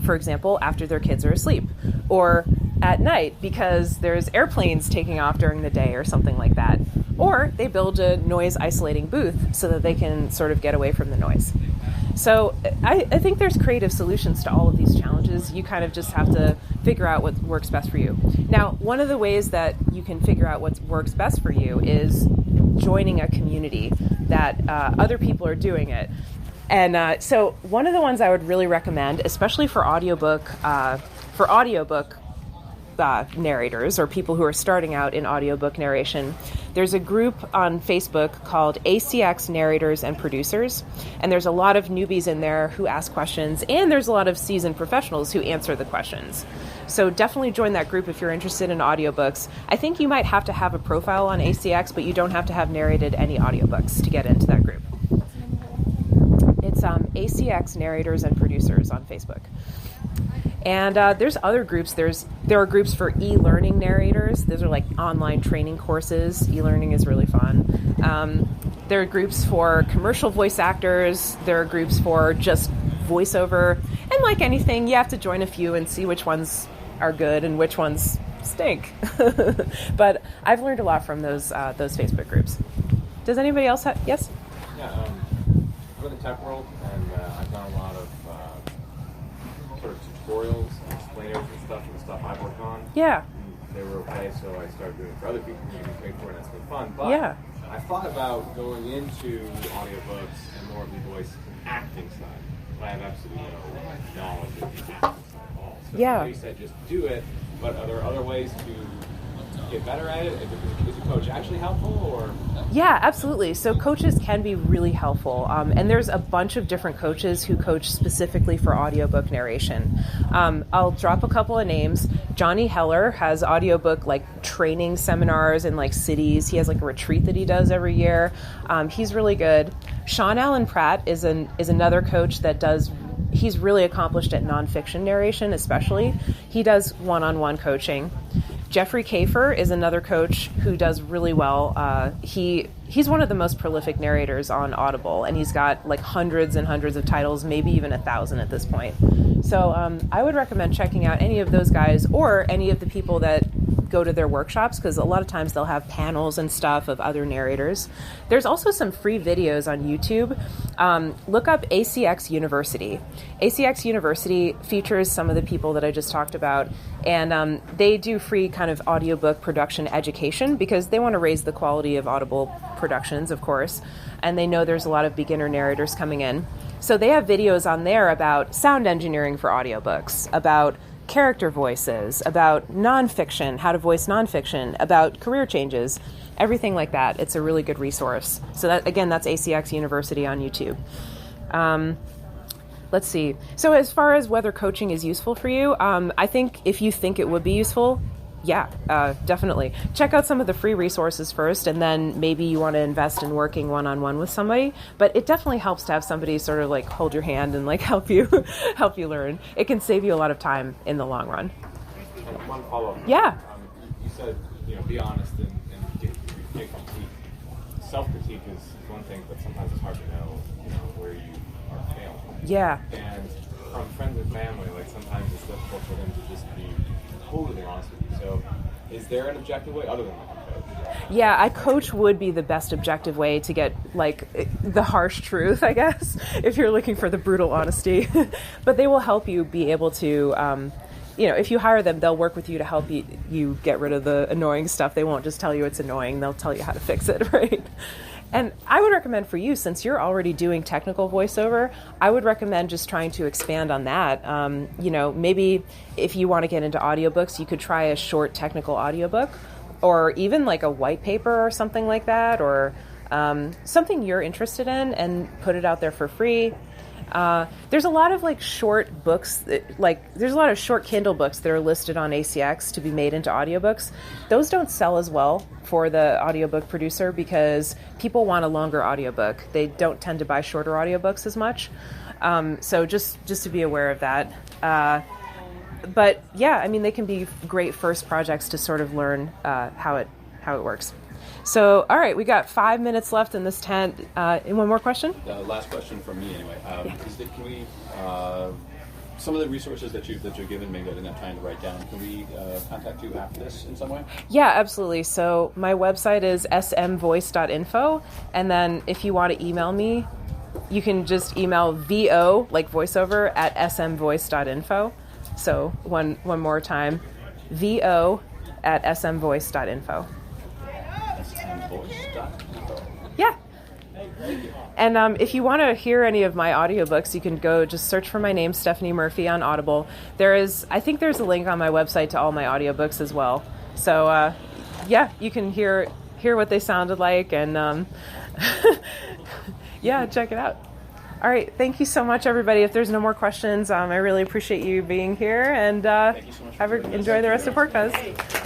for example, after their kids are asleep, or at night because there's airplanes taking off during the day or something like that. Or they build a noise isolating booth so that they can sort of get away from the noise. So I think there's creative solutions to all of these challenges. You kind of just have to figure out what works best for you. Now, one of the ways that you can figure out what works best for you is joining a community that other people are doing it. And so one of the ones I would really recommend, especially for audiobook narrators or people who are starting out in audiobook narration, there's a group on Facebook called ACX Narrators and Producers, and there's a lot of newbies in there who ask questions, and there's a lot of seasoned professionals who answer the questions. So definitely join that group if you're interested in audiobooks. I think you might have to have a profile on ACX, but you don't have to have narrated any audiobooks to get into that group. It's ACX Narrators and Producers on Facebook. And there's other groups. There are groups for e-learning narrators. Those are like online training courses. E-learning is really fun. There are groups for commercial voice actors. There are groups for just voiceover. And like anything, you have to join a few and see which ones are good and which ones stink. But I've learned a lot from those Facebook groups. Does anybody else have? Yes? Yeah, I'm in the tech world, and I've done a lot of sort of tutorials and explainers and stuff for the stuff I've worked on. Yeah. And they were okay, so I started doing it for other people and getting paid for it, and it's been fun. But yeah. I thought about going into audiobooks and more of the voice acting side. But I have absolutely no knowledge of the acting side at all. So yeah. You said just do it, but are there other ways to get better at it? Is a coach actually helpful, or? Yeah, absolutely. So coaches can be really helpful. And there's a bunch of different coaches who coach specifically for audiobook narration. I'll drop a couple of names. Johnny Heller has audiobook like training seminars in like cities. He has like a retreat that he does every year. He's really good. Sean Allen Pratt is another coach that he's really accomplished at nonfiction narration, especially. He does one-on-one coaching. Jeffrey Kafer is another coach who does really well. He's one of the most prolific narrators on Audible, and he's got like hundreds and hundreds of titles, maybe even 1,000 at this point. So I would recommend checking out any of those guys or any of the people that go to their workshops, because a lot of times they'll have panels and stuff of other narrators. There's also some free videos on YouTube. Look up ACX University. ACX University features some of the people that I just talked about, and they do free kind of audiobook production education because they want to raise the quality of Audible productions, of course, and they know there's a lot of beginner narrators coming in. So they have videos on there about sound engineering for audiobooks, about character voices, about nonfiction, how to voice nonfiction, about career changes, everything like that. It's a really good resource. So that, again, that's ACX University on YouTube. Let's see. So as far as whether coaching is useful for you, I think if you think it would be useful, yeah, definitely. Check out some of the free resources first, and then maybe you want to invest in working one-on-one with somebody. But it definitely helps to have somebody sort of like hold your hand and like help you learn. It can save you a lot of time in the long run. And one follow-up. Yeah. You said, be honest and get critique. Self-critique is one thing, but sometimes it's hard to know, where you are failing. Yeah. And from friends and family, like sometimes it's difficult for them to just be totally honest with you. So is there an objective way other than like a coach? Yeah, a coach would be the best objective way to get like the harsh truth, I guess, if you're looking for the brutal honesty. But they will help you be able to, if you hire them, they'll work with you to help you get rid of the annoying stuff. They won't just tell you it's annoying. They'll tell you how to fix it, right? And I would recommend for you, since you're already doing technical voiceover, I would recommend just trying to expand on that. Maybe if you want to get into audiobooks, you could try a short technical audiobook, or even like a white paper or something like that, or something you're interested in, and put it out there for free. There's a lot of like short books, there's a lot of short Kindle books that are listed on ACX to be made into audiobooks. Those don't sell as well for the audiobook producer because people want a longer audiobook. They don't tend to buy shorter audiobooks as much. So just to be aware of that. But yeah, they can be great first projects to sort of learn how it works. So, all right, we got 5 minutes left in this tent. One more question? Last question from me, anyway. Can we, some of the resources that you're given, maybe I didn't have time to write down, can we contact you after this in some way? Yeah, absolutely. So my website is smvoice.info, and then if you want to email me, you can just email VO, like voiceover, at smvoice.info. So one more time, VO at smvoice.info. Yeah. And if you want to hear any of my audiobooks, you can go just search for my name, Stephanie Murphy, on Audible. I think there's a link on my website to all my audiobooks as well. So you can hear what they sounded like, and yeah, check it out. All right, thank you so much, everybody. If there's no more questions, I really appreciate you being here, and thank you so much enjoy the rest of PorcFest.